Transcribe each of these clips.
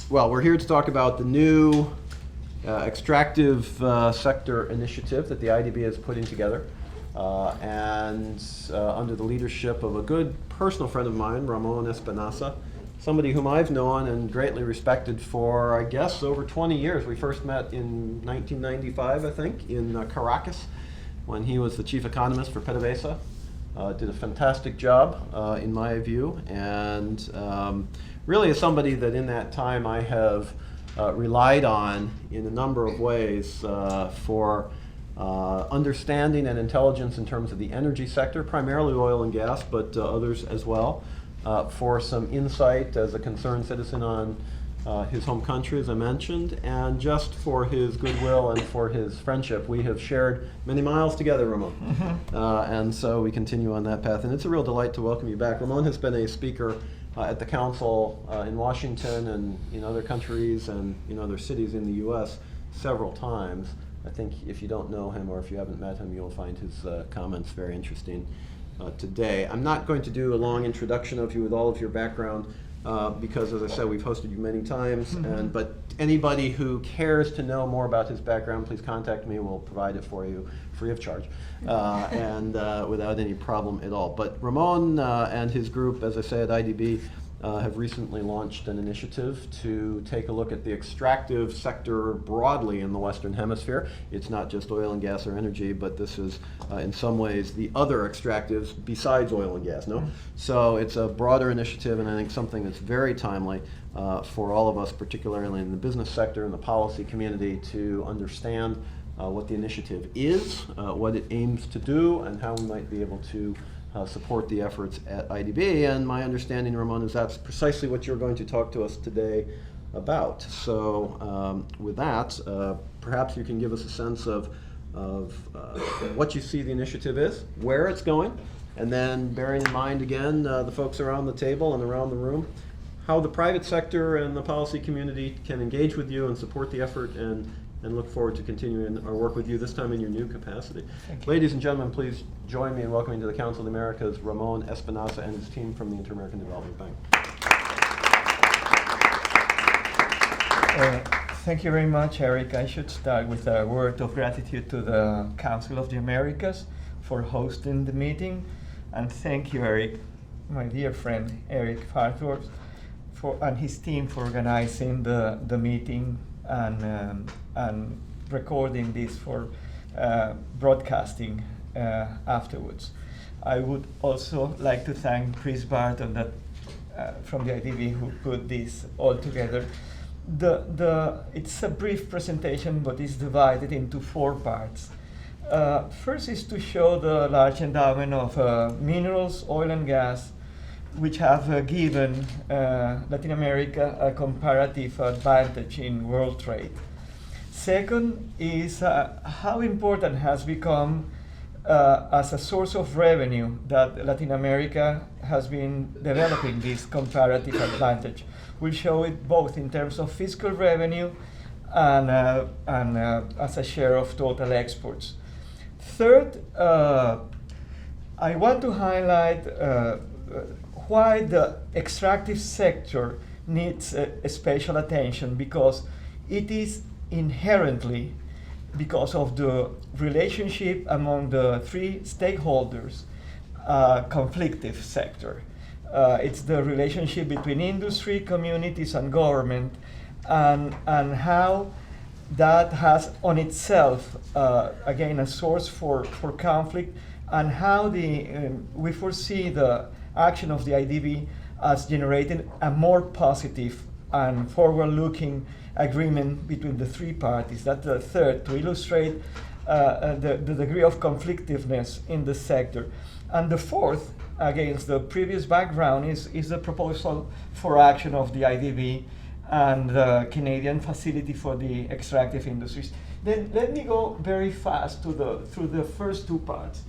Well, we're here to talk about the new extractive sector initiative that the IDB is putting together. And under the leadership of a good personal friend of mine, Ramón Espinasa, somebody whom I've known and greatly respected for, I guess, over 20 years. We first met in 1995, I think, in Caracas, when he was the chief economist for PDVSA. Did a fantastic job, in my view, and really is somebody that in that time I have relied on in a number of ways for understanding and intelligence in terms of the energy sector, primarily oil and gas, but others as well, for some insight as a concerned citizen on his home country, as I mentioned, and just for his goodwill and for his friendship. We have shared many miles together, Ramón. And so we continue on that path. And it's a real delight to welcome you back. Ramón has been a speaker at the Council in Washington and in other countries and in other cities in the U.S. several times. I think if you don't know him or if you haven't met him, you'll find his comments very interesting today. I'm not going to do a long introduction of you with all of your background. Because, as I said, we've hosted you many times, but anybody who cares to know more about his background, please contact me. We'll provide it for you free of charge and without any problem at all. But Ramón and his group, as I say, at IDB, have recently launched an initiative to take a look at the extractive sector broadly in the Western Hemisphere. It's not just oil and gas or energy, but this is in some ways the other extractives besides oil and gas, no? So it's a broader initiative, and I think something that's very timely for all of us, particularly in the business sector and the policy community, to understand what the initiative is, what it aims to do, and how we might be able to support the efforts at IDB. And my understanding, Ramón, is that's precisely what you're going to talk to us today about. So with that, perhaps you can give us a sense of what you see the initiative is, where it's going, and then bearing in mind again the folks around the table and around the room, how the private sector and the policy community can engage with you and support the effort, and look forward to continuing our work with you, this time in your new capacity. Ladies and gentlemen, please join me in welcoming to the Council of the Americas Ramón Espinasa and his team from the Inter-American Development Bank. Thank you very much, Eric. I should start with a word of gratitude to the Council of the Americas for hosting the meeting. And thank you, Eric, my dear friend, Eric Farnsworth, and his team for organizing the meeting and recording this for broadcasting afterwards. I would also like to thank Chris Barton from the IDB who put this all together. It's a brief presentation, but it's divided into 4 parts. First is to show the large endowment of minerals, oil and gas, which have given Latin America a comparative advantage in world trade. Second is how important has become as a source of revenue that Latin America has been developing this comparative advantage. We'll show it both in terms of fiscal revenue and as a share of total exports. Third, I want to highlight why the extractive sector needs special attention, because it is inherently, because of the relationship among the 3 stakeholders, conflictive sector. It's the relationship between industry, communities, and government, and how that has on itself, again, a source for conflict, and how we foresee the action of the IDB as generating a more positive and forward-looking agreement between the 3 parties. That's the third, to illustrate the degree of conflictiveness in the sector. And the fourth, against the previous background, is the proposal for action of the IDB and the Canadian Facility for the Extractive Industries. Then let me go very fast through the first 2 parts.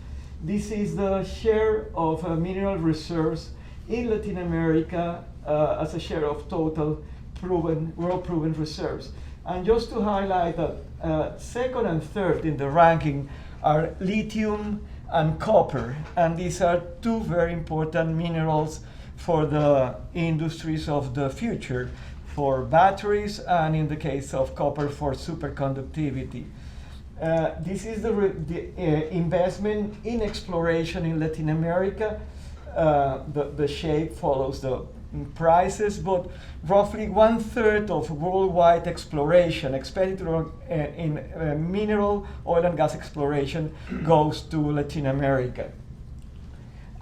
This is the share of mineral reserves in Latin America as a share of total world-proven reserves. And just to highlight that second and third in the ranking are lithium and copper. And these are 2 very important minerals for the industries of the future, for batteries, and in the case of copper for superconductivity. This is the investment in exploration in Latin America. The shape follows the prices, but roughly 1/3 of worldwide exploration, expenditure in mineral, oil and gas exploration goes to Latin America.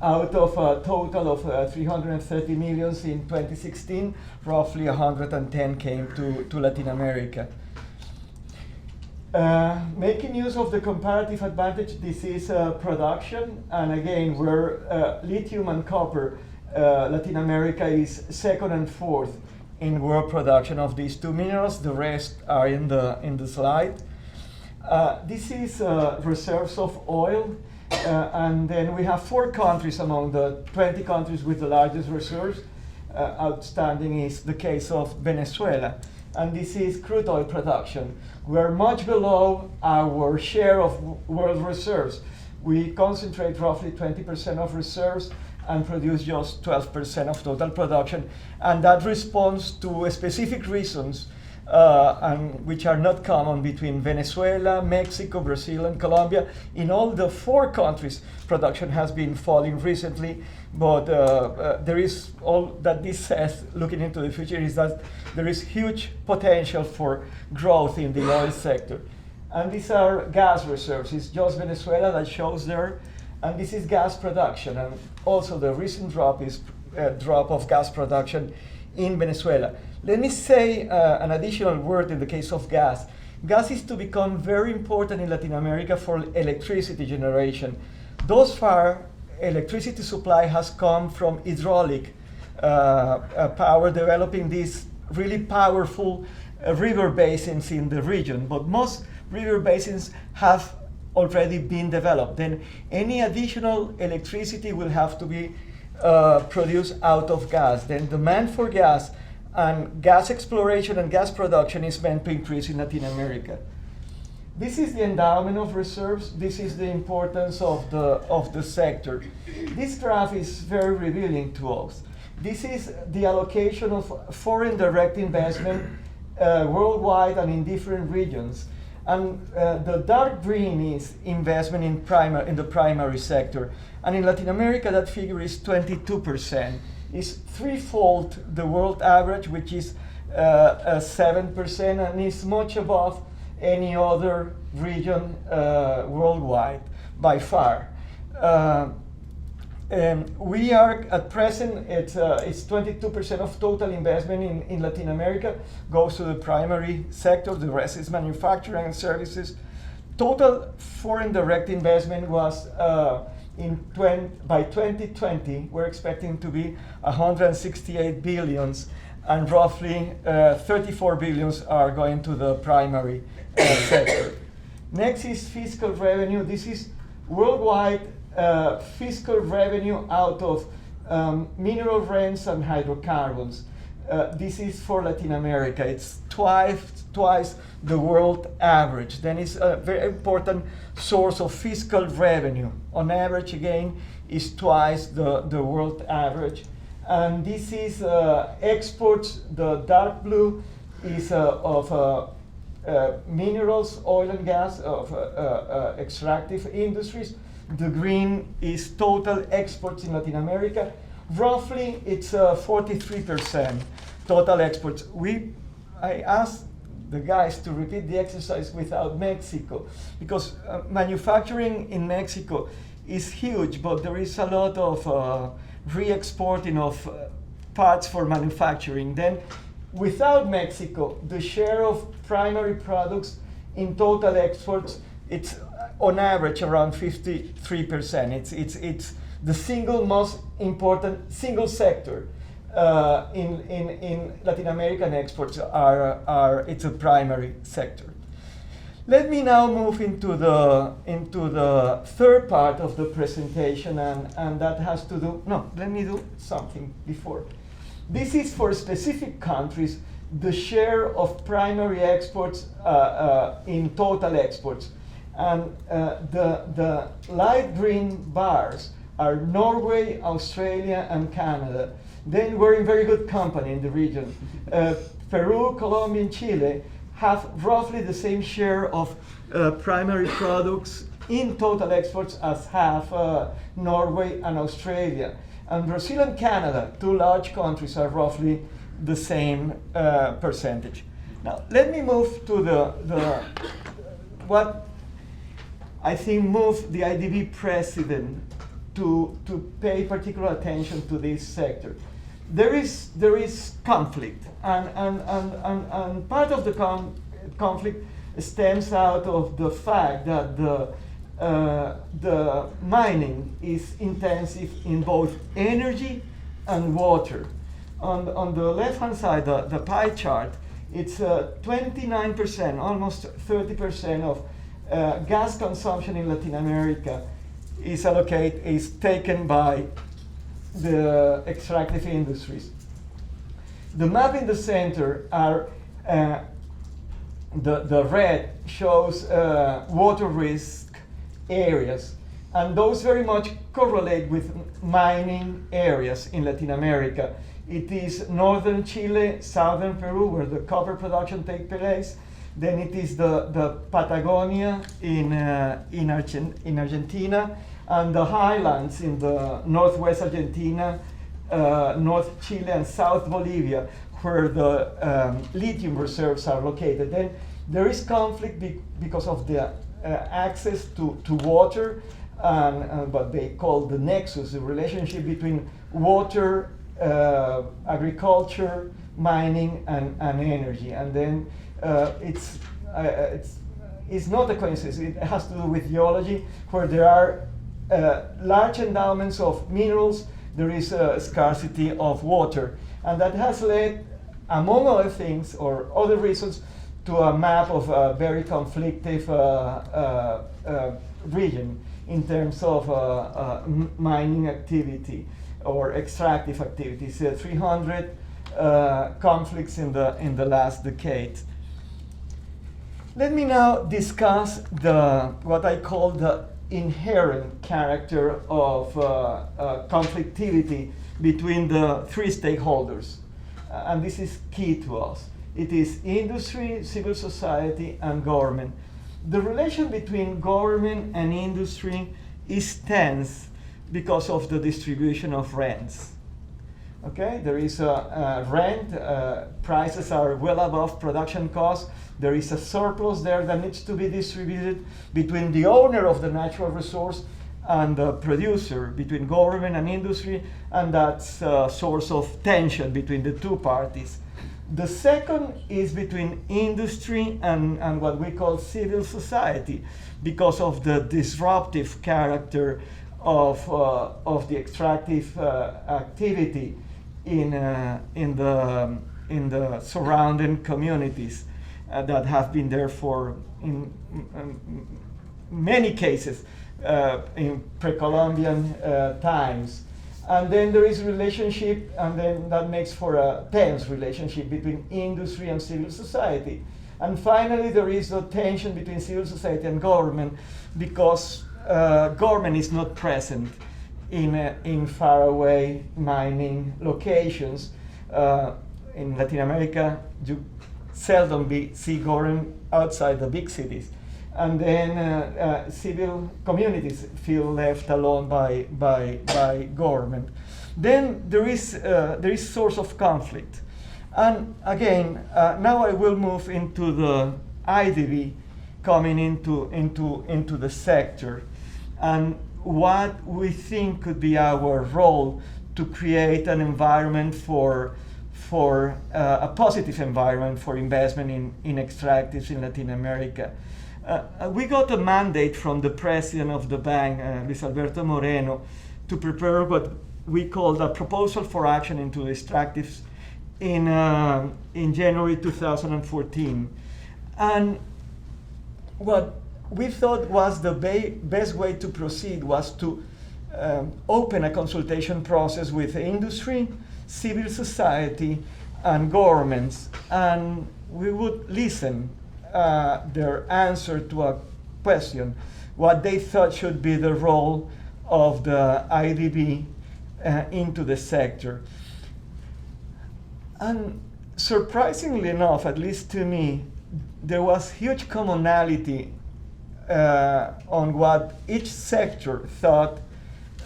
Out of a total of 330 millions in 2016, roughly 110 came to Latin America. Making use of the comparative advantage, this is production, and again, where lithium and copper, Latin America is second and fourth in world production of these two minerals. The rest are in the slide. This is reserves of oil, and then we have 4 countries among the 20 countries with the largest reserves. Outstanding is the case of Venezuela, and this is crude oil production. We're much below our share of world reserves. We concentrate roughly 20% of reserves and produce just 12% of total production, and that responds to specific reasons and which are not common between Venezuela, Mexico, Brazil, and Colombia. In all the 4 countries, production has been falling recently, but there is all that this says, looking into the future, is that there is huge potential for growth in the oil sector. And these are gas reserves. It's just Venezuela that shows there, and this is gas production, and also the recent drop is a drop of gas production in Venezuela. Let me say an additional word in the case of gas. Gas is to become very important in Latin America for electricity generation. Thus far, electricity supply has come from hydraulic power, developing these really powerful river basins in the region. But most river basins have already been developed. Then any additional electricity will have to be produced out of gas. Then demand for gas and gas exploration and gas production is meant to increase in Latin America. This is the endowment of reserves. This is the importance of the sector. This graph is very revealing to us. This is the allocation of foreign direct investment worldwide and in different regions. And the dark green is investment in the primary sector. And in Latin America, that figure is 22%. It's threefold the world average, which is 7%, and is much above any other region worldwide by far. We are at present, it's 22% of total investment in Latin America goes to the primary sector. The rest is manufacturing and services. Total foreign direct investment was by 2020, we're expecting to be 168 billions, and roughly 34 billions are going to the primary sector. Next is fiscal revenue. This is worldwide fiscal revenue out of mineral rents and hydrocarbons. This is for Latin America. It's twice the world average. Then it's a very important source of fiscal revenue. On average, again, is twice the world average. And this is exports. The dark blue is of minerals, oil and gas, of extractive industries. The green is total exports in Latin America. Roughly, it's 43% total exports. I asked the guys to repeat the exercise without Mexico, because manufacturing in Mexico is huge, but there is a lot of re-exporting of parts for manufacturing. Then, without Mexico, the share of primary products in total exports, it's on average around 53%. It's the single most important single sector in Latin American exports it's a primary sector. Let me now move into the third part of the presentation, and that has to do, no, let me do something before. This is for specific countries, the share of primary exports in total exports. And the light green bars are Norway, Australia, and Canada. Then we're in very good company in the region. Peru, Colombia, and Chile have roughly the same share of primary products in total exports as have Norway and Australia. And Brazil and Canada, two large countries, are roughly the same percentage. Now, let me move to the what I think moved the IDB president to pay particular attention to this sector. There is conflict, and part of the conflict stems out of the fact that the mining is intensive in both energy and water. On the left-hand side, the pie chart, it's 29%, almost 30% of gas consumption in Latin America is taken by the extractive industries. The map in the center are the red shows water risk areas, and those very much correlate with mining areas in Latin America. It is northern Chile, southern Peru, where the copper production takes place. Then it is the Patagonia in Argentina, and the highlands in the northwest Argentina, North Chile, and South Bolivia, where the lithium reserves are located. Then there is conflict because of the access to water, and what they call the nexus, the relationship between water, agriculture, mining, and energy. And then it's not a coincidence. It has to do with geology, where there are large endowments of minerals. There is a scarcity of water, and that has led, among other things or other reasons, to a map of a very conflictive region in terms of mining activity or extractive activities. 300 conflicts in the last decade. Let me now discuss what I call the inherent character of conflictivity between the three stakeholders. And this is key to us. It is industry, civil society, and government. The relation between government and industry is tense because of the distribution of rents. Okay, there is a rent, prices are well above production costs. There is a surplus there that needs to be distributed between the owner of the natural resource and the producer, between government and industry, and that's a source of tension between the two parties. The second is between industry and what we call civil society, because of the disruptive character of the extractive activity in the surrounding communities that have been there for in many cases in pre-Columbian times. And then there is a relationship, and then that makes for a tense relationship between industry and civil society. And finally, there is a tension between civil society and government, because government is not present in faraway mining locations. In Latin America, you seldom see government outside the big cities. And then civil communities feel left alone by government. Then there is source of conflict. And again, now I will move into the IDB coming into the sector, and what we think could be our role to create an environment for a positive environment for investment in extractives in Latin America. We got a mandate from the president of the bank, Luis Alberto Moreno, to prepare what we called a proposal for action into extractives in January 2014. And what we thought was the best way to proceed was to open a consultation process with industry, civil society, and governments, and we would listen their answer to a question, what they thought should be the role of the IDB into the sector. And surprisingly enough, at least to me, there was huge commonality on what each sector thought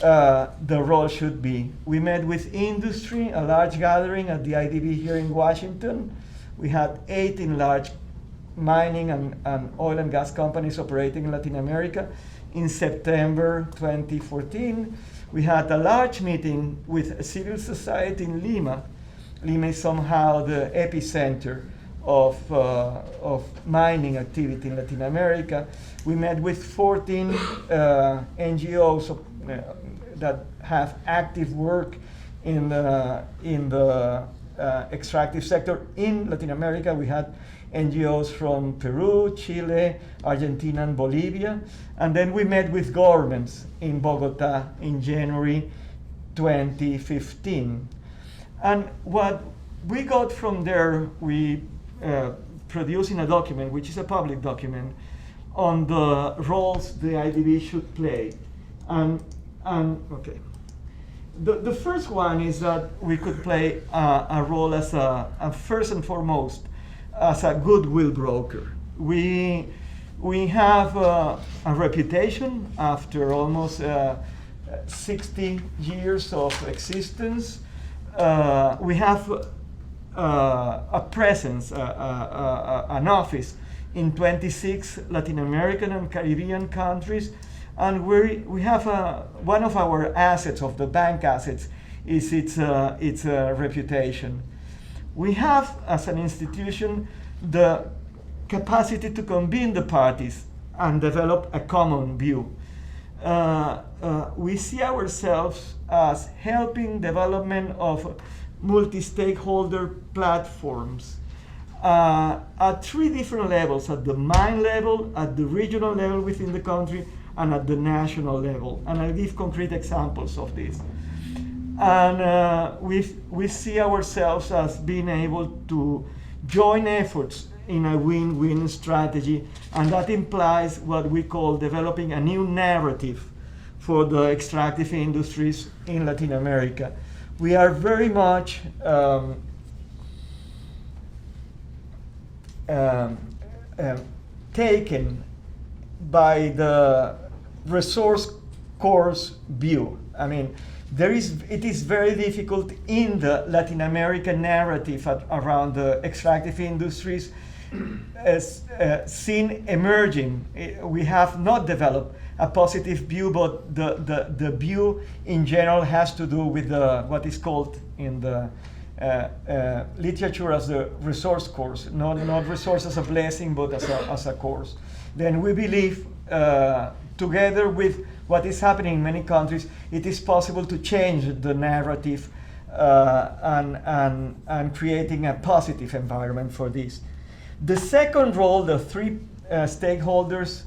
the role should be. We met with industry, a large gathering at the IDB here in Washington. We had 18 large mining and oil and gas companies operating in Latin America. In September 2014, we had a large meeting with civil society in Lima. Lima is somehow the epicenter of mining activity in Latin America. We met with 14 NGOs that have active work in the extractive sector in Latin America. We had NGOs from Peru, Chile, Argentina, and Bolivia. And then we met with governments in Bogota in January 2015. And what we got from there, we producing a document, which is a public document, on the roles the IDB should play. Okay. The first one is that we could play a role as a first and foremost as a goodwill broker. We have a reputation after almost 60 years of existence. We have a presence, an office in 26 Latin American and Caribbean countries, and we have one of our assets, of the bank assets, is its reputation. We have, as an institution, the capacity to convene the parties and develop a common view. We see ourselves as helping development of multi-stakeholder platforms at three different levels: at the mine level, at the regional level within the country, and at the national level. And I'll give concrete examples of this. And we see ourselves as being able to join efforts in a win-win strategy, and that implies what we call developing a new narrative for the extractive industries in Latin America. We are very much taken by the resource course view. I mean, it is very difficult in the Latin American narrative around the extractive industries as seen emerging. We have not developed a positive view, but the view in general has to do with what is called in the literature as the resource course, not resource as a blessing, but as a course. Then we believe, together with what is happening in many countries, it is possible to change the narrative and creating a positive environment for this. The second role the three stakeholders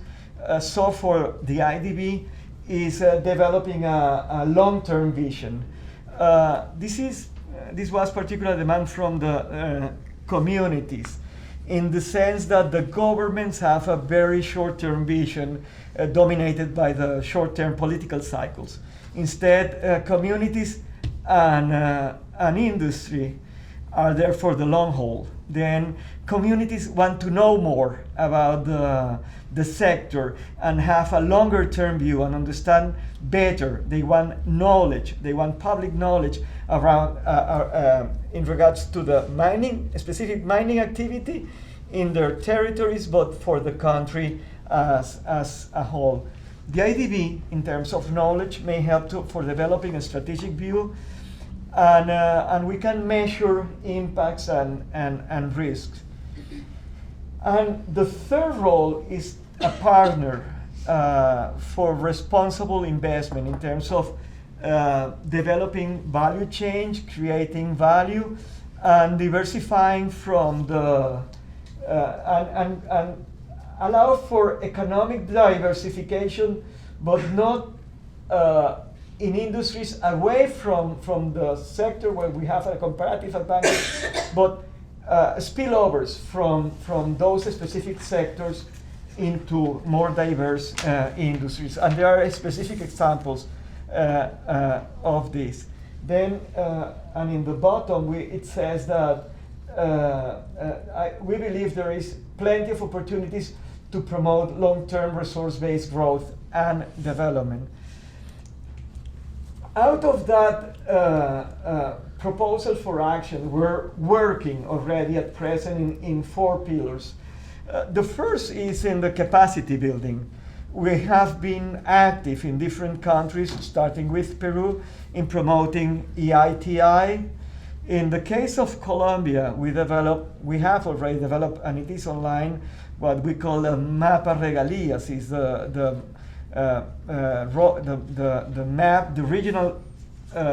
saw for the IDB is developing a long-term vision. This was particular demand from the communities, in the sense that the governments have a very short-term vision dominated by the short-term political cycles. Instead, communities and industry are there for the long haul. Then communities want to know more about the sector and have a longer-term view and understand better. They want knowledge. They want public knowledge around in regards to the specific mining activity in their territories, but for the country as a whole. The IDB, in terms of knowledge, may help for developing a strategic view, and we can measure impacts and risks. And the third role is a partner for responsible investment in terms of developing value chain, creating value, and diversifying from the and allow for economic diversification, but not in industries away from the sector where we have a comparative advantage, but spillovers from those specific sectors into more diverse industries. And there are specific examples of this. Then, and in the bottom, it says that we believe there is plenty of opportunities to promote long-term resource-based growth and development. Out of that proposal for action, we're working already at present in 4 pillars. The first is in the capacity building. We have been active in different countries, starting with Peru, in promoting EITI. In the case of Colombia, we have already developed, and it is online, what we call a mapa regalias, is the map, the regional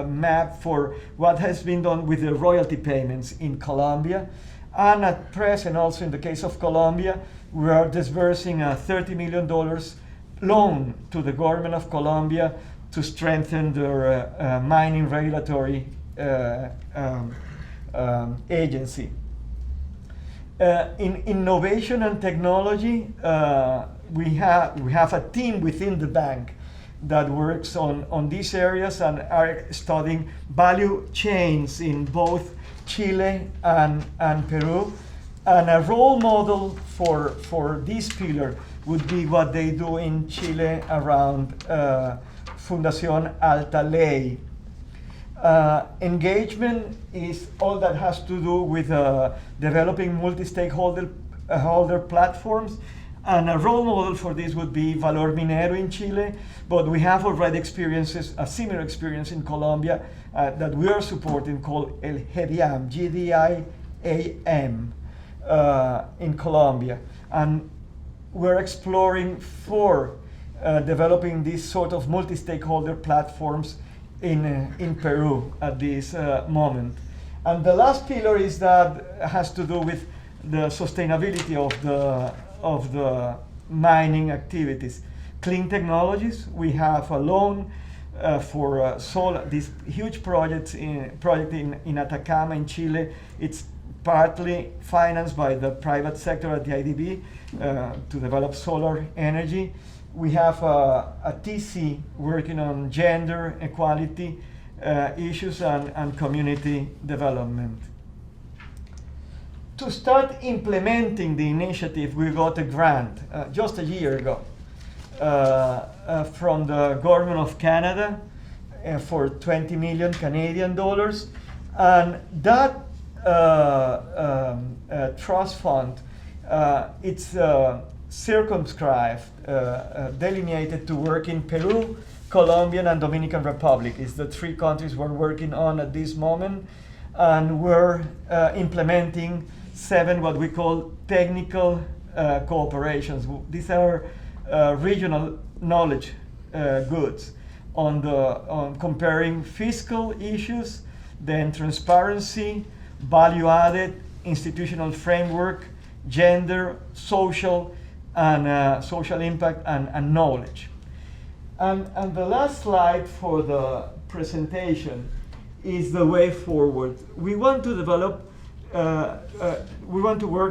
map for what has been done with the royalty payments in Colombia. And at present, also in the case of Colombia, we are disbursing a $30 million loan to the government of Colombia to strengthen their mining regulatory agency. In innovation and technology, we have a team within the bank that works on these areas and are studying value chains in both Chile and Peru. And a role model for this pillar would be what they do in Chile around Fundación Alta Ley. Engagement is all that has to do with developing multi-stakeholder platforms. And a role model for this would be Valor Minero in Chile, but we have already a similar experience in Colombia that we are supporting called El GDIAM, GDIAM in Colombia. And we're exploring for developing these sort of multi-stakeholder platforms in Peru at this moment. And the last pillar is that has to do with the sustainability of the mining activities. Clean technologies, we have a loan for solar, this huge project in Atacama in Chile. It's partly financed by the private sector at the IDB to develop solar energy. We have a TC working on gender equality issues and community development. To start implementing the initiative, we got a grant just a year ago from the government of Canada for 20 million Canadian dollars. And that trust fund, it's circumscribed, delineated to work in Peru, Colombia, and Dominican Republic. It's the 3 countries we're working on at this moment. And we're implementing 7 what we call technical cooperations. These are regional knowledge goods on comparing fiscal issues, then transparency, value added, institutional framework, gender, social, and social impact and knowledge. And the last slide for the presentation is the way forward. We want to develop,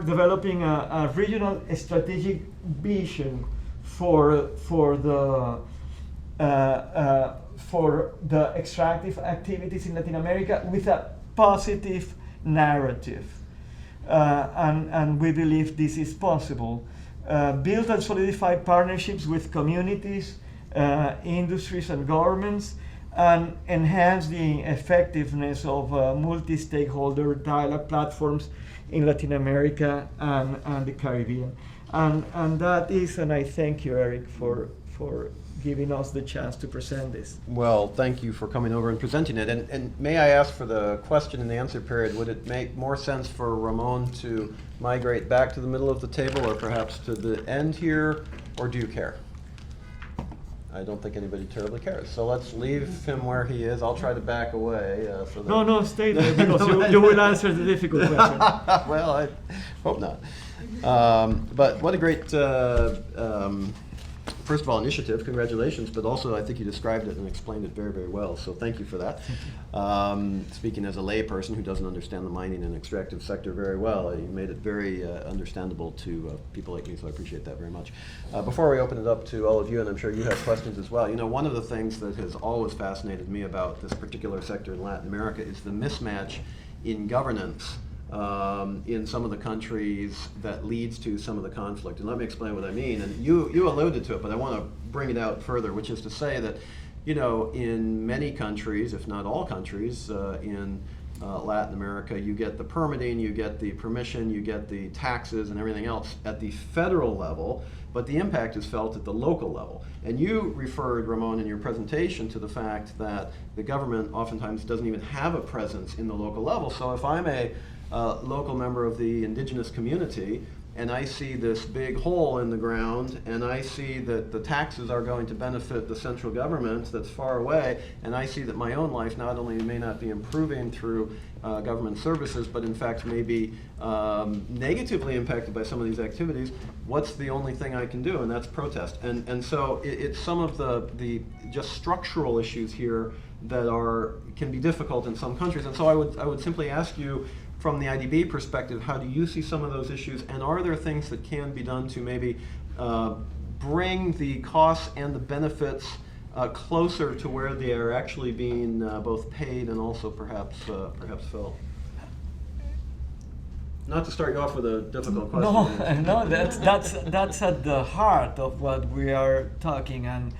developing a regional strategic vision for the extractive activities in Latin America with a positive narrative. And we believe this is possible. Build and solidify partnerships with communities, industries, and governments, and enhance the effectiveness of multi-stakeholder dialogue platforms in Latin America and the Caribbean. And that is, and I thank you, Eric, for giving us the chance to present this. Well, thank you for coming over and presenting it. And may I ask for the question and answer period, would it make more sense for Ramon to migrate back to the middle of the table or perhaps to the end here, or do you care? I don't think anybody terribly cares. So let's leave him where he is. I'll try to back away. So that No, stay there because you will answer the difficult question. Well, I hope not. But what a great, first of all, initiative. Congratulations. But also, I think you described it and explained it very, very well. So thank you for that. Speaking as a layperson who doesn't understand the mining and extractive sector very well, you made it very understandable to people like me. So I appreciate that very much. Before we open it up to all of you, and I'm sure you have questions as well, you know, one of the things that has always fascinated me about this particular sector in Latin America is the mismatch in governance in some of the countries that leads to some of the conflict. And let me explain what I mean. And you alluded to it, but I want to bring it out further, which is to say that, you know, in many countries, if not all countries, in Latin America, you get the permitting, you get the permission, you get the taxes and everything else at the federal level, but the impact is felt at the local level. And you referred, Ramon, in your presentation to the fact that the government oftentimes doesn't even have a presence in the local level. So if I'm a local member of the indigenous community, and I see this big hole in the ground, and I see that the taxes are going to benefit the central government that's far away, and I see that my own life not only may not be improving through government services, but in fact may be negatively impacted by some of these activities, what's the only thing I can do? And that's protest. And so it's some of the just structural issues here that can be difficult in some countries. And so I would simply ask you, from the IDB perspective, how do you see some of those issues, and are there things that can be done to maybe bring the costs and the benefits closer to where they are actually being both paid and also perhaps felt? Not to start you off with a difficult question. No, that's at the heart of what we are talking and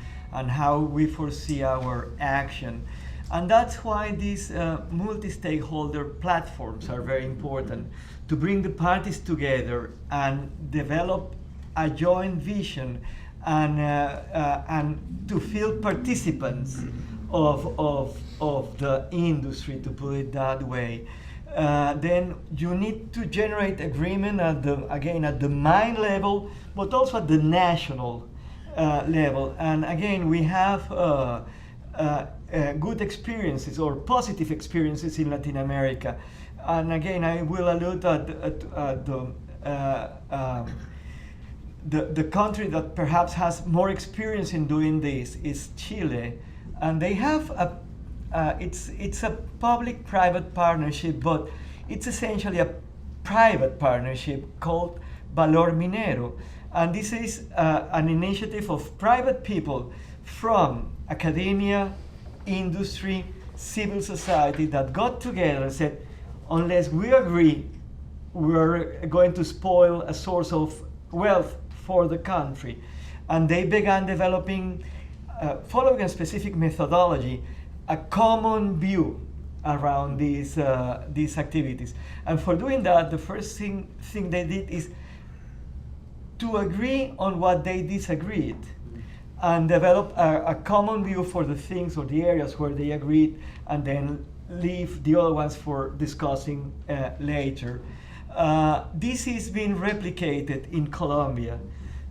how we foresee our action. And that's why these multi-stakeholder platforms are very important, to bring the parties together and develop a joint vision and to feel participants of the industry, to put it that way. Then you need to generate agreement at the mine level, but also at the national level. And again, we have good experiences or positive experiences in Latin America. And again, I will allude at the country that perhaps has more experience in doing this is Chile. And they have it's a public-private partnership, but it's essentially a private partnership called Valor Minero. And this is an initiative of private people from academia, industry, civil society that got together and said, unless we agree, we're going to spoil a source of wealth for the country. And they began developing, following a specific methodology, a common view around these activities. And for doing that, the first thing they did is to agree on what they disagreed, and develop a common view for the things or the areas where they agreed, and then leave the other ones for discussing later. This is being replicated in Colombia.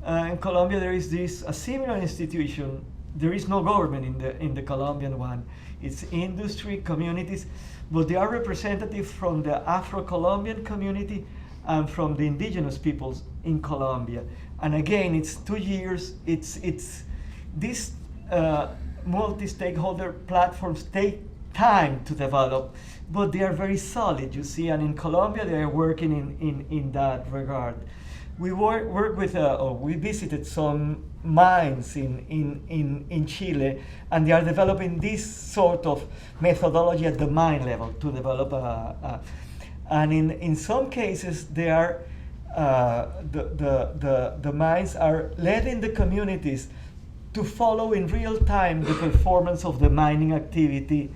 In Colombia, there is a similar institution. There is no government in the Colombian one. It's industry, communities, but they are representatives from the Afro-Colombian community and from the indigenous peoples in Colombia. And again, it's 2 years. These multi-stakeholder platforms take time to develop, but they are very solid, you see, and in Colombia they are working in that regard. We work with, we visited some mines in Chile, and they are developing this sort of methodology at the mine level to develop and in some cases they are, the mines are letting the communities to follow in real time the performance of the mining activity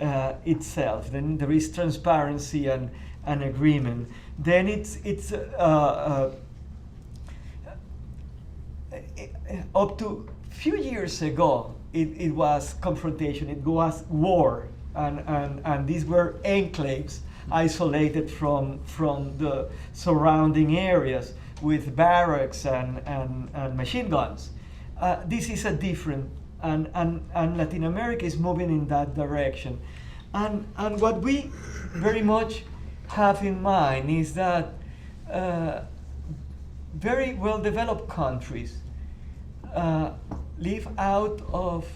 itself. Then there is transparency and agreement. Then it's up to few years ago, it was confrontation, it was war, and these were enclaves isolated from the surrounding areas with barracks and machine guns. This is a different, and Latin America is moving in that direction. And what we very much have in mind is that very well-developed countries live out of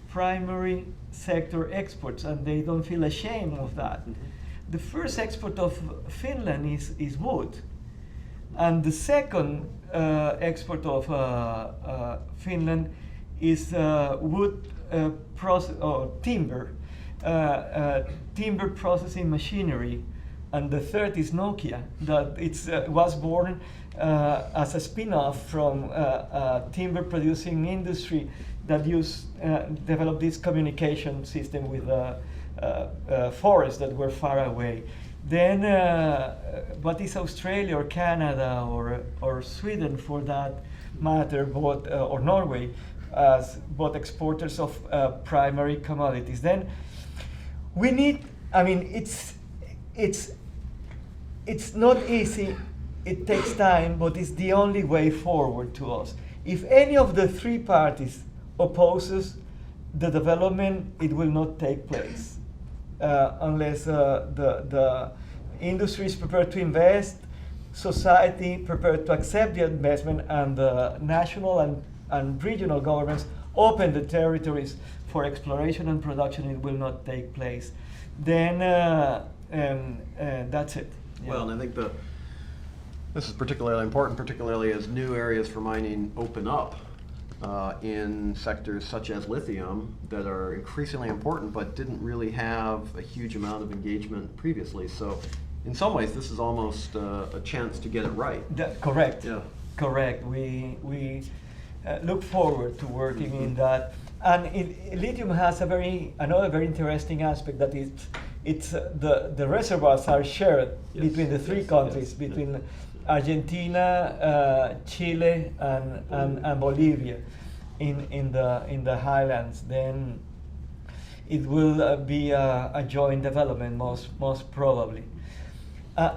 primary sector exports, and they don't feel ashamed of that. Mm-hmm. The first export of Finland is wood, and the second export of Finland is wood timber, timber processing machinery, and the third is Nokia, that it was born as a spin-off from a timber-producing industry that developed this communication system with forests that were far away. Then, what is Australia or Canada or Sweden, for that matter, both or Norway, as both exporters of primary commodities? Then we need. I mean, it's not easy. It takes time, but it's the only way forward to us. If any of the three parties opposes the development, it will not take place unless the industry is prepared to invest, society prepared to accept the investment, and the national and regional governments open the territories for exploration and production. It will not take place. Then that's it. Yeah. Well, and I think this is particularly important, particularly as new areas for mining open up in sectors such as lithium that are increasingly important but didn't really have a huge amount of engagement previously. So in some ways, this is almost a chance to get it right. Correct. Yeah. Correct. We look forward to working in that. And lithium has another very interesting aspect, that it's the reservoirs are shared between the three countries, between Argentina, Chile, and Bolivia in the highlands. Then it will be a joint development, most probably. And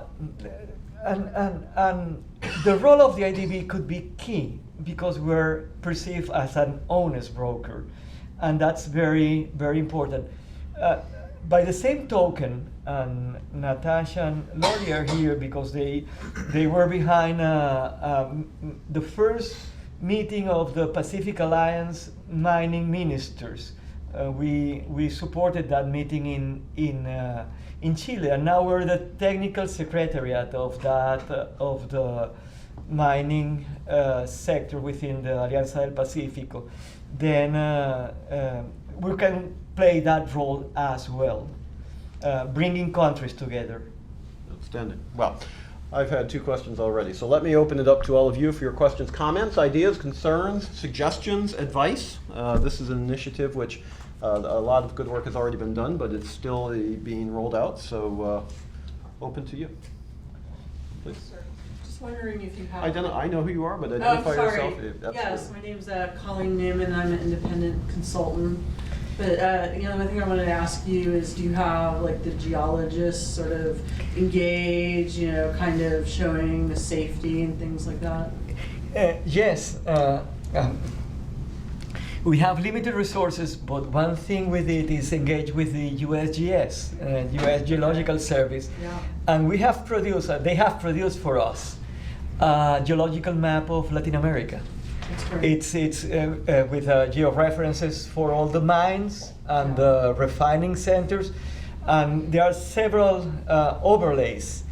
the role of the IDB could be key, because we're perceived as an honest broker, and that's very, very important. By the same token, Natasha and Lori are here because they were behind the first meeting of the Pacific Alliance mining ministers. We supported that meeting in Chile, and now we're the technical secretariat of the mining sector within the Alianza del Pacífico. Then we can play that role as well, bringing countries together. Outstanding. Well, I've had 2 questions already, so let me open it up to all of you for your questions, comments, ideas, concerns, suggestions, advice. This is an initiative which a lot of good work has already been done, but it's still being rolled out, so open to you. Please. Just wondering if you have... I know who you are, but identify yourself. Yes, my name's Colleen Newman. I'm an independent consultant. But one thing I wanted to ask you is, do you have like the geologists sort of engage, kind of showing the safety and things like that? Yes. We have limited resources, but one thing we did is engage with the USGS, U.S. Geological Service, Yeah. and they have produced for us a geological map of Latin America. That's great. It's with georeferences for all the mines and the refining centers, and there are several overlays.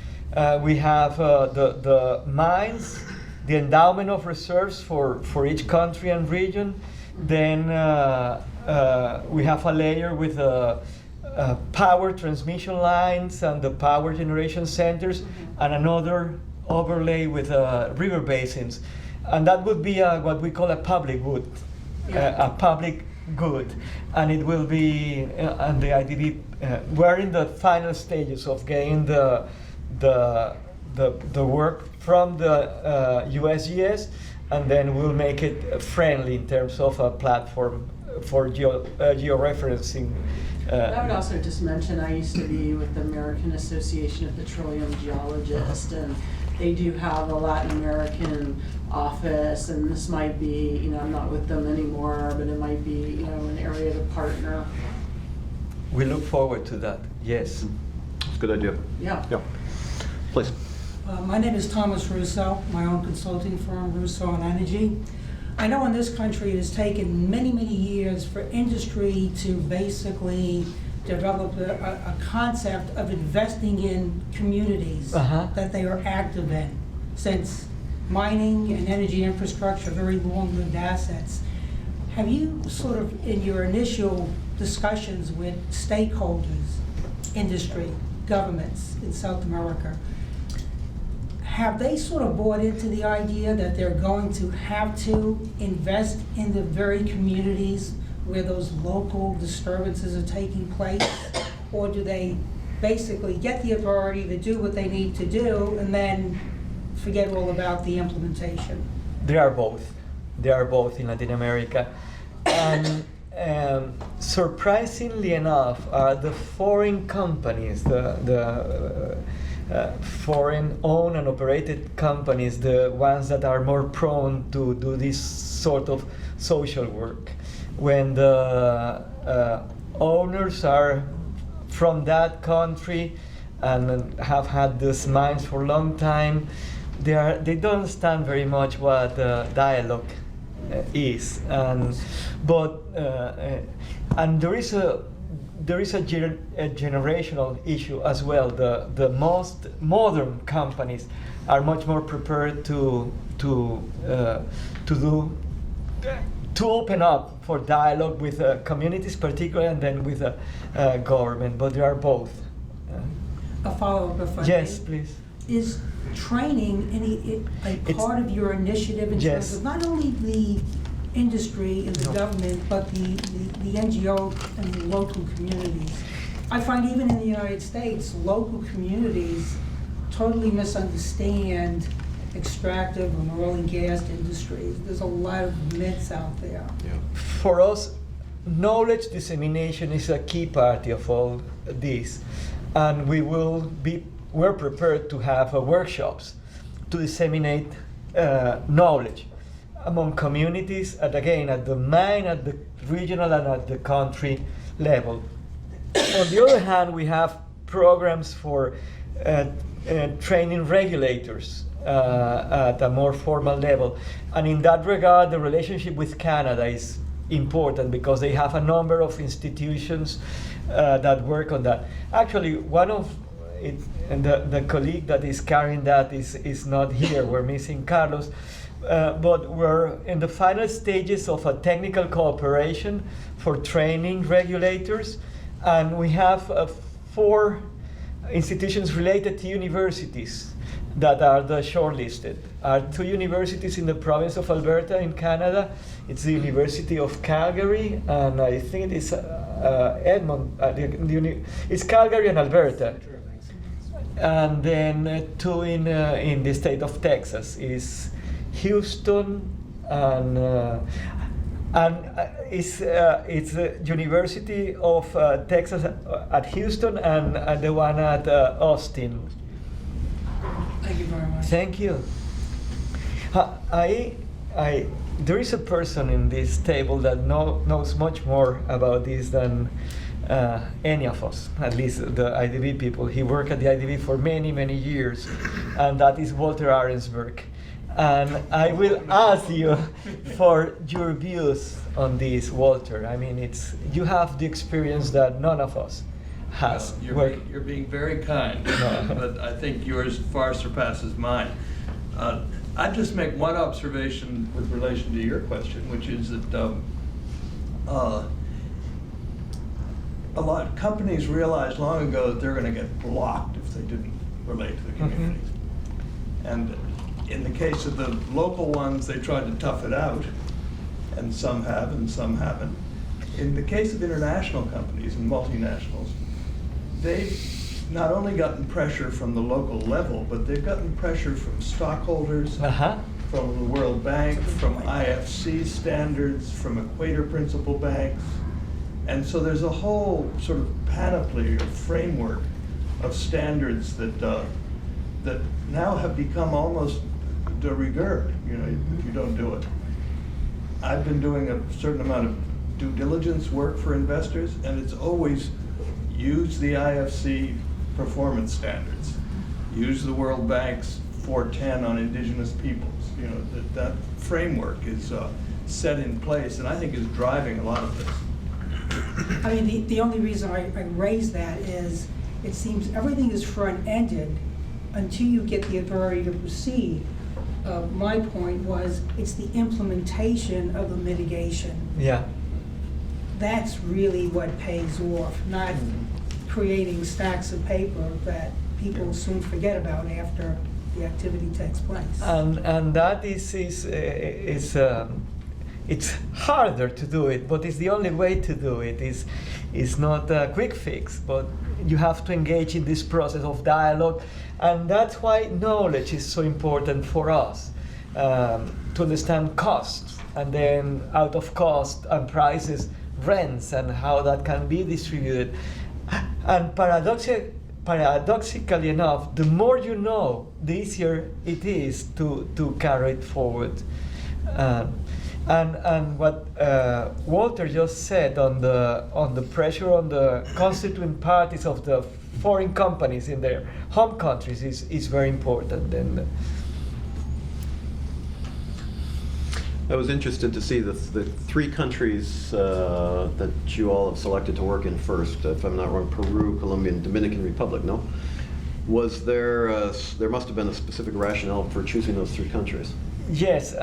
We have the mines, the endowment of reserves for each country and region. Then we have a layer with power transmission lines and the power generation centers, and another overlay with river basins. And that would be what we call a public good, a public good. And it will be, and the IDB, we're in the final stages of getting the work from the USGS, and then we'll make it friendly in terms of a platform for georeferencing. I would also just mention, I used to be with the American Association of Petroleum Geologists, and they do have a Latin American office, and this might be, I'm not with them anymore, but it might be, an area to partner. We look forward to that, yes. It's a good idea. Yeah. Yeah. Please. My name is Thomas Russo, my own consulting firm, Russo and Energy. I know in this country it has taken many, many years for industry to basically develop a concept of investing in communities that they are active in, since mining and energy infrastructure are very long-lived assets. Have you sort of, in your initial discussions with stakeholders, industry, governments in South America, have they sort of bought into the idea that they're going to have to invest in the very communities where those local disturbances are taking place? Or do they basically get the authority to do what they need to do and then forget all about the implementation? They are both. They are both in Latin America. And surprisingly enough, the foreign companies, the foreign owned and operated companies, the ones that are more prone to do this sort of social work. When the owners are from that country and have had these mines for a long time, they don't understand very much what dialogue is, and there is a generational issue as well. The most modern companies are much more prepared to open up for dialogue with communities, particularly, and then with government. But they are both. A follow-up, if I may. Yes, please. Is training a part of your initiative in terms of not only the industry and the government, but the NGO and the local communities? I find even in the United States, local communities totally misunderstand extractive and oil and gas industries. There's a lot of myths out there. For us, knowledge dissemination is a key part of all this, and we're prepared to have workshops to disseminate knowledge among communities, and again, at the mine, at the regional, and at the country level. On the other hand, we have programs for training regulators at a more formal level. And in that regard, the relationship with Canada is important because they have a number of institutions that work on that. Actually, one of it, and the colleague that is carrying that is not here. We're missing Carlos. But we're in the final stages of a technical cooperation for training regulators. And we have 4 institutions related to universities that are the shortlisted. Are 2 universities in the province of Alberta in Canada. It's the University of Calgary, and I think it is Edmond. It's Calgary and Alberta. And then 2 in the state of Texas is Houston and it's the University of Texas at Houston and the one at Austin. Thank you very much. Thank you. There is a person in this table that knows much more about this than any of us, at least the IDB people. He worked at the IDB for many, many years, and that is Walter Arensberg. And I will ask you for your views on this, Walter. I mean, you have the experience that none of us has. You're being very kind, but I think yours far surpasses mine. I'd just make one observation with relation to your question, which is that a lot of companies realized long ago that they're going to get blocked if they didn't relate to the community. And in the case of the local ones, they tried to tough it out, and some have and some haven't. In the case of international companies and multinationals, they've not only gotten pressure from the local level, but they've gotten pressure from stockholders, from the World Bank, from IFC standards, from Equator Principal banks. And so there's a whole sort of panoply or framework of standards that that now have become almost de rigueur, if you don't do it. I've been doing a certain amount of due diligence work for investors, and it's always use the IFC performance standards, use the World Bank's 410 on indigenous peoples. That framework is set in place, and I think is driving a lot of this. I mean, the only reason I raise that is it seems everything is front-ended until you get the authority to proceed. My point was it's the implementation of the mitigation. Yeah. That's really what pays off, not creating stacks of paper that people soon forget about after the activity takes place. And that it's harder to do it, but it's the only way to do it. It's not a quick fix, but you have to engage in this process of dialogue, and that's why knowledge is so important for us, to understand costs, and then out of cost and prices, rents, and how that can be distributed. And paradoxically enough, the more you know, the easier it is to carry it forward. And what Walter just said on the pressure on the constituent parties of the foreign companies in their home countries is very important. And I was interested to see the three countries that you all have selected to work in first. If I'm not wrong, Peru, Colombia, and Dominican Republic. No, was there must have been a specific rationale for choosing those three countries? yes,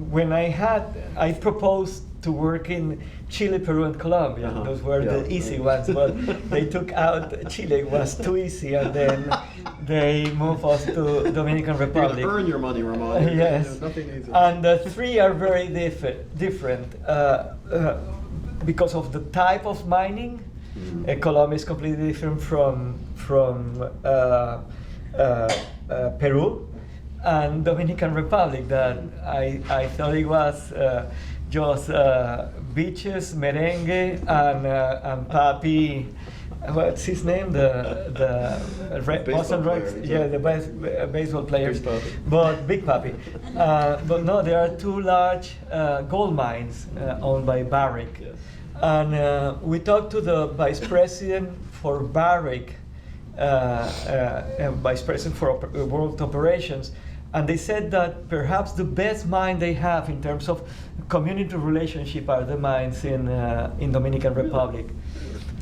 when I proposed to work in Chile, Peru, and Colombia. Uh-huh. Those were the Yeah. easy ones, but they took out Chile. It was too easy, and then they moved us to Dominican You're Republic. gonna earn your money, Ramon. Yes. Nothing easy. And the three are very different because of the type of mining. Mhm. Colombia is completely different from Peru, and Dominican Republic. That I thought it was just beaches, merengue, and Papi. What's his name? The Boston player, Reds. is Yeah, it? the baseball players. Big Papi. But Big Papi. But no, there are two large gold mines owned by Barrick. Yes. And we talked to the vice president for Barrick, vice president for world operations, and they said that perhaps the best mine they have in terms of community relationship are the mines in Dominican Republic.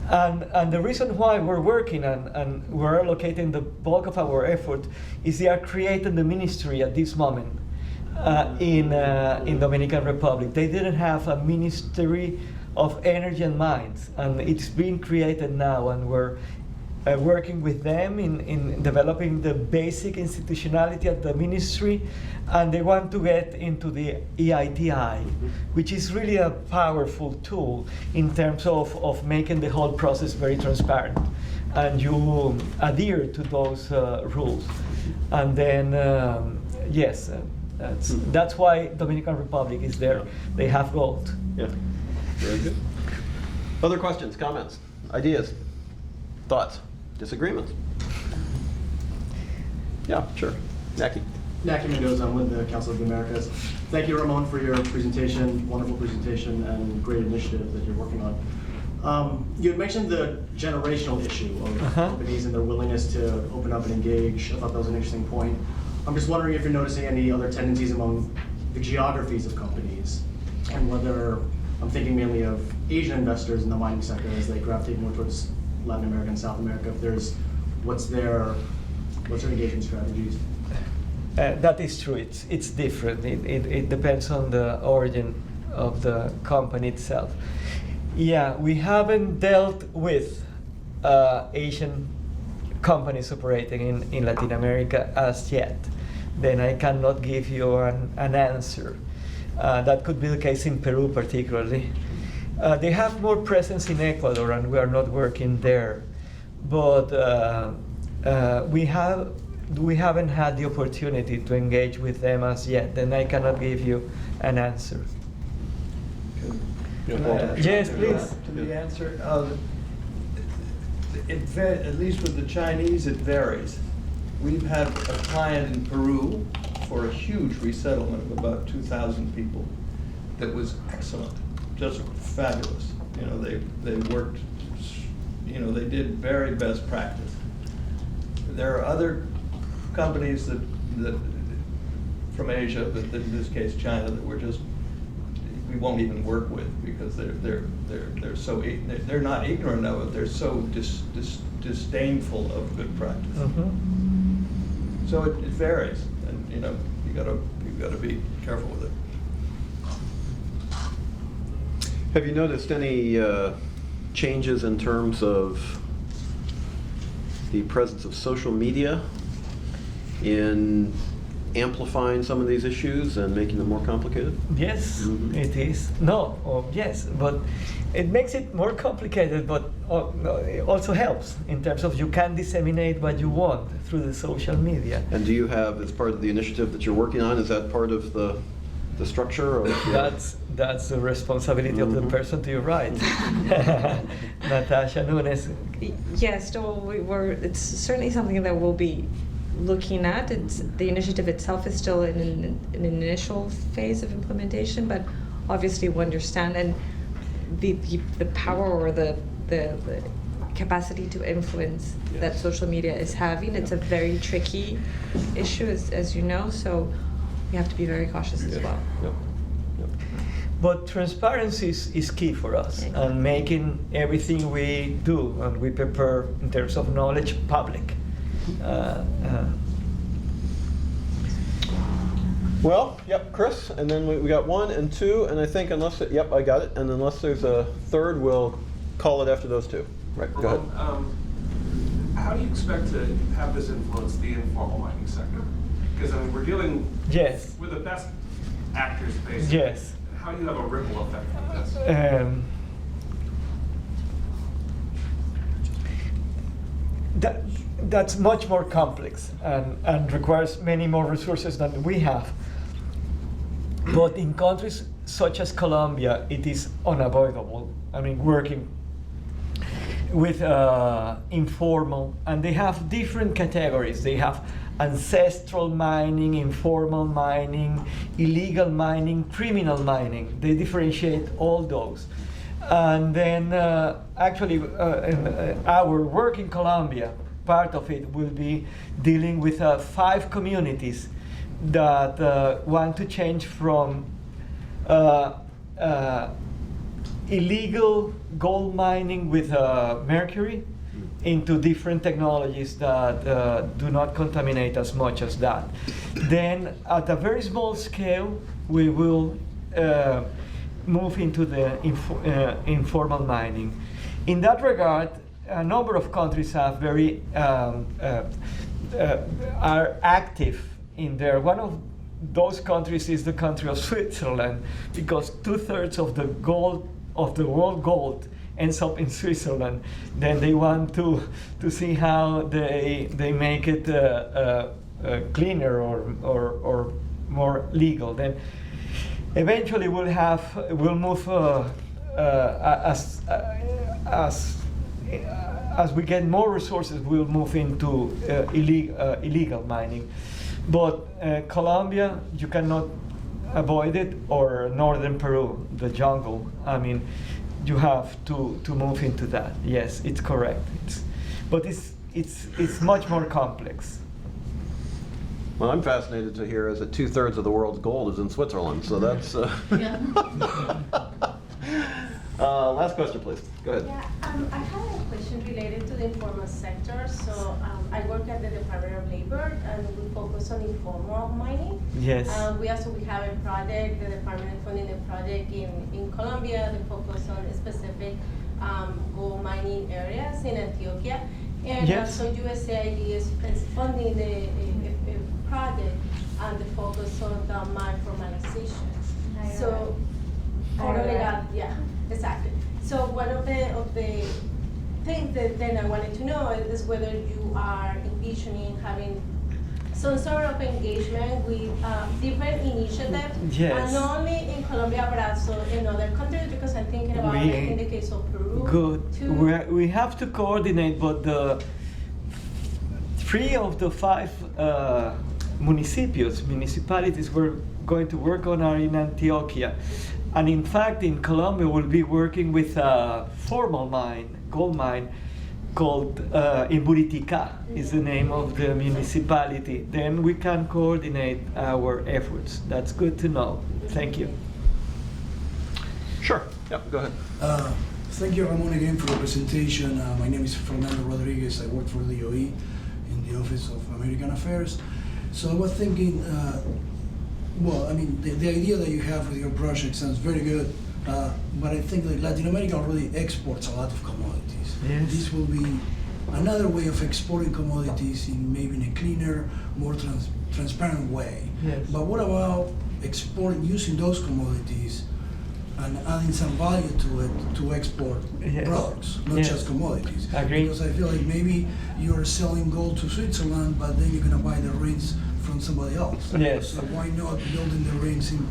And the reason why we're working and we're allocating the bulk of our effort is they are creating the ministry at this moment in Dominican Republic. They didn't have a ministry of energy and mines, and it's being created now, and we're working with them in developing the basic institutionality at the ministry, and they want to get into the EITI, which is really a powerful tool in terms of making the whole process very transparent, and you adhere to those rules. And then, yes, that's why Dominican Republic is there. They have gold. Yeah. Very good. Other questions, comments, ideas, thoughts, disagreements? Yeah, sure. Naki. Naki Mendoza, I'm with the Council of the Americas. Thank you, Ramon, for your presentation, wonderful presentation, and great initiative that you're working on. You had mentioned the generational issue of companies and their willingness to open up and engage. I thought that was an interesting point. I'm just wondering if you're noticing any other tendencies among the geographies of companies, and whether, I'm thinking mainly of Asian investors in the mining sector as they gravitate more towards Latin America and South America, if what's their engagement strategies? That is true. It's different. It depends on the origin of the company itself. Yeah, we haven't dealt with Asian companies operating in Latin America as yet. Then I cannot give you an answer. That could be the case in Peru particularly. They have more presence in Ecuador, and we are not working there. But we haven't had the opportunity to engage with them as yet, and I cannot give you an answer. Yes, please. To the answer, at least with the Chinese, it varies. We've had a client in Peru for a huge resettlement of about 2,000 people that was excellent, just fabulous. You know, they worked, you know, they did very best practice. There are other companies that from Asia, but in this case China, that we won't even work with because they're not ignorant of it. They're so disdainful of good practice. Mm-hmm. So it varies, and you know you've got to be careful with it. Have you noticed any changes in terms of the presence of social media in amplifying some of these issues and making them more complicated? Yes, Mhm. it is. No, yes, but it makes it more complicated, but no, it also helps in terms of you can disseminate what you want through the social media. And do you have, as part of the initiative that you're working on, is that part of the structure? Or That's the responsibility of the Mhm. person to your right, Natasha Nunes. Yes, so it's certainly something that we'll be looking at. The initiative itself is still in an initial phase of implementation, but obviously we understand and the power or the capacity to influence that social media is having. It's a very tricky issue, as you know, so we have to be very cautious as well. Yep. Yep. But transparency is key for us, Okay. and making everything we do and we prepare in terms of knowledge public. Well, yep, Chris, and then we got 1 and 2, and I think unless, yep, I got it, and unless there's a third, we'll call it after those 2. Right, go ahead. How do you expect to have this influence the informal mining sector? Because I mean, we're dealing Yes. with the best actors, basically. Yes. How do you have a ripple effect like this? That's much more complex and requires many more resources than we have. But in countries such as Colombia, it is unavoidable. I mean, working with informal, and they have different categories. They have ancestral mining, informal mining, illegal mining, criminal mining. They differentiate all those. And then our work in Colombia, part of it will be dealing with 5 communities that want to change from illegal gold mining with mercury into different technologies that do not contaminate as much as that. Then at a very small scale, we will move into the informal mining. In that regard, a number of countries have are active in there. One of those countries is the country of Switzerland, because 2/3 of the gold of the world gold ends up in Switzerland. Then they want to see how they make it cleaner or more legal. Then eventually we'll move as we get more resources, we'll move into illegal mining. But Colombia, you cannot avoid it, or northern Peru, the jungle. I mean, you have to move into that. Yes, it's correct. But it's much more complex. Well, I'm fascinated to hear is that 2/3 of the world's gold is in Switzerland, so that's... Yeah. Last question, please. Go ahead. Yeah, I had a question related to the informal sector. So I work at the Department of Labor, and we focus on informal mining. Yes. We have a project, the department is funding a project in Colombia that focus on specific gold mining areas in Antioquia. And Yes. also USAID is funding the project and the focus on the mine formalization. So, yeah, exactly. So one of the things that then I wanted to know is whether you are envisioning having some sort of engagement with different initiatives, Yes. and not only in Colombia but also in other countries, because I'm thinking about it in the case of Peru. Good. too. We have to coordinate, but the 3 of the 5 municipalities we're going to work on are in Antioquia. And in fact, in Colombia, we'll be working with a formal gold mine, called Iburitica is the name of the municipality. Then we can coordinate our efforts. That's good to know. Thank you. Sure. Yep, go ahead. Thank you, Ramon, again for the presentation. My name is Fernando Rodriguez. I work for the OE in the Office of American Affairs. So I was thinking, well, I mean, the idea that you have with your project sounds very good, but I think that Latin America already exports a lot of commodities. Yes. This will be another way of exporting commodities in maybe in a cleaner, more transparent way. Yes. But what about exporting, using those commodities and adding some value to it to export Yes. products, not Yes. just commodities? Agree. Because I feel like maybe you're selling gold to Switzerland, but then you're gonna buy the rings from somebody else. Yes. So why not building the rings in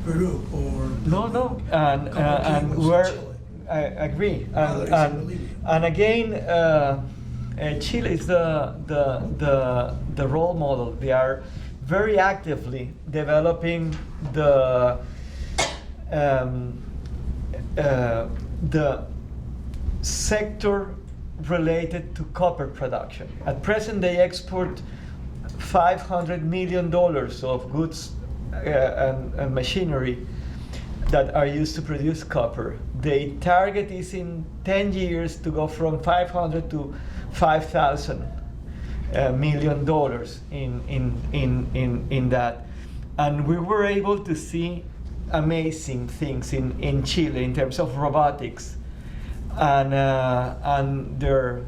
Peru or? No, and cables in we're, Chile? I agree, Others in and Bolivia. and again, Chile is the role model. They are very actively developing the sector related to copper production. At present, they export $500 million of goods and machinery that are used to produce copper. The target is in 10 years to go from 500 to 5,000 million dollars in that. And we were able to see amazing things in Chile in terms of robotics and their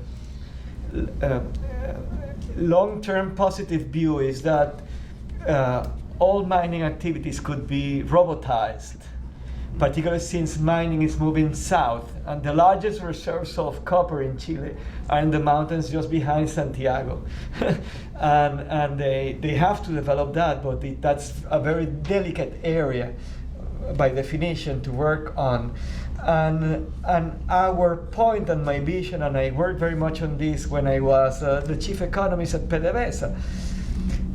long-term positive view is that all mining activities could be robotized, particularly since mining is moving south, and the largest reserves of copper in Chile are in the mountains just behind Santiago. and they have to develop that, but that's a very delicate area by definition to work on. And our point and my vision, and I worked very much on this when I was the chief economist at PDVSA,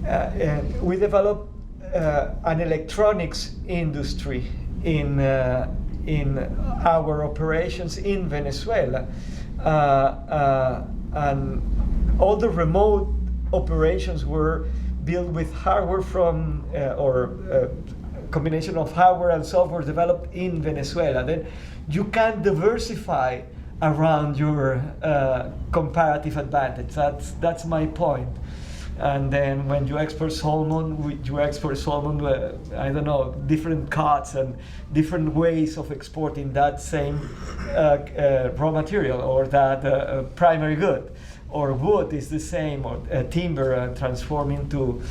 and we developed an electronics industry in our operations in Venezuela, and all the remote operations were built with hardware from combination of hardware and software developed in Venezuela. Then you can diversify around your comparative advantage. That's my point. And then when you export salmon, I don't know, different cuts and different ways of exporting that same raw material or that primary good. Or wood is the same, or timber transform into,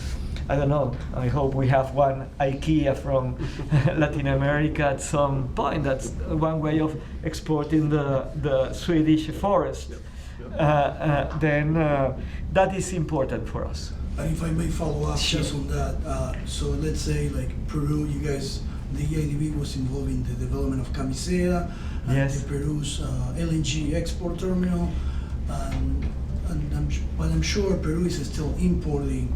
I don't know, I hope we have one IKEA from Latin America at some point. That's one way of exporting the Swedish forest. Then that is important for us. And if I may follow up Sure. just on that, so let's say like Peru, you guys, the IDB was involved in the development of Camisea, and Yes. Peru's LNG export terminal, but I'm sure Peru is still importing,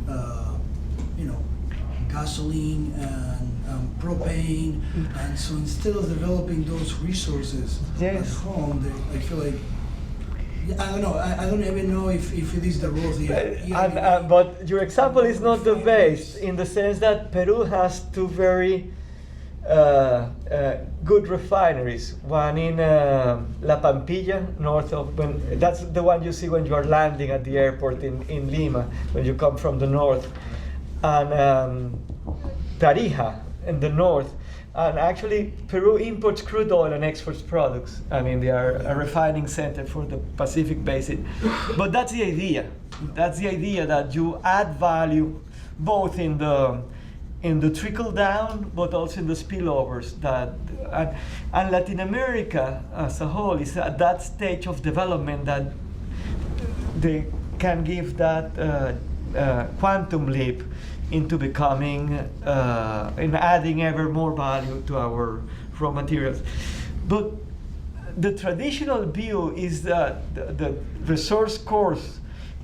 gasoline and propane, and so instead of developing those resources Yes. at home, I feel like, I don't know, I don't even know if it is the role of the IDB. But your example is not the best, in the sense that Peru has two very good refineries. One in La Pampilla, north of, that's the one you see when you are landing at the airport in Lima, when you come from the north, and Tarija in the north. And actually, Peru imports crude oil and exports products. I mean, they are a refining center for the Pacific Basin. But that's the idea. That's the idea that you add value both in the trickle down, but also in the spillovers. And Latin America as a whole is at that stage of development that they can give that quantum leap into becoming, in adding ever more value to our raw materials. But the traditional view is that the resource course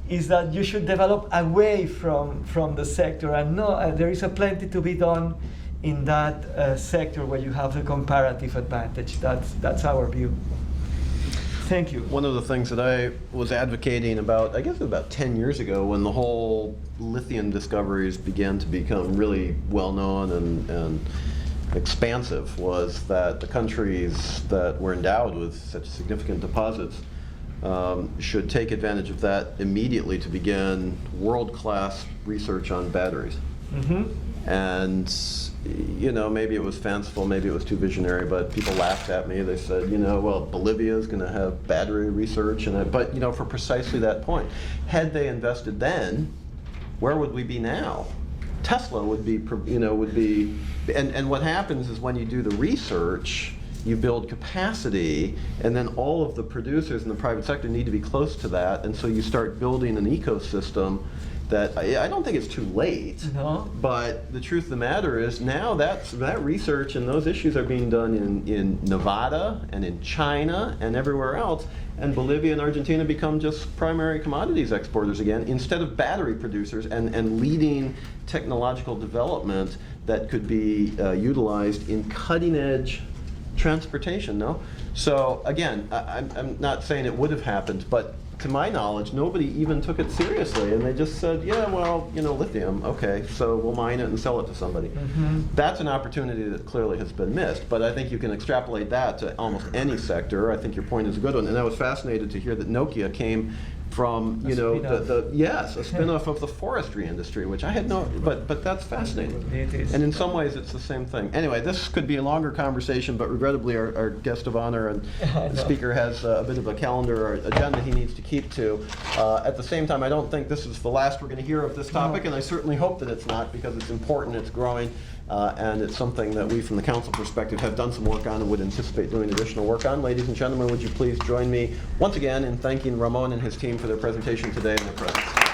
is that you should develop away from the sector, and no, there is a plenty to be done in that sector where you have the comparative advantage. That's our view. Thank you. One of the things that I was advocating about, I guess about 10 years ago, when the whole lithium discoveries began to become really well-known and expansive, was that the countries that were endowed with such significant deposits should take advantage of that immediately to begin world-class research on batteries. And, you know, maybe it was fanciful, maybe it was too visionary, but people laughed at me. They said, you know, well, Bolivia is going to have battery research, but, you know, for precisely that point. Had they invested then, where would we be now? Tesla would be, you know, and what happens is when you do the research, you build capacity, and then all of the producers in the private sector need to be close to that, and so you start building an ecosystem that I don't think it's too late. No. But the truth of the matter is now that research and those issues are being done in Nevada and in China and everywhere else, and Bolivia and Argentina become just primary commodities exporters again instead of battery producers and leading technological development that could be utilized in cutting edge transportation, no? So again, I'm not saying it would have happened, but to my knowledge, nobody even took it seriously, and they just said, yeah, well, you know, lithium, okay, so we'll mine it and sell it to somebody. That's an opportunity that clearly has been missed, but I think you can extrapolate that to almost any sector. I think your point is a good one, and I was fascinated to hear that Nokia came from, you know, a spin-off of the forestry industry, which I had no, but that's fascinating. It is. And in some ways, it's the same thing. Anyway, this could be a longer conversation, but regrettably, our guest of honor and the speaker has a bit of a calendar or agenda he needs to keep to. At the same time, I don't think this is the last we're going to hear of this topic, and I certainly hope that it's not, because it's important, it's growing, and it's something that we, from the council perspective, have done some work on and would anticipate doing additional work on. Ladies and gentlemen, would you please join me once again in thanking Ramon and his team for their presentation today and their presence.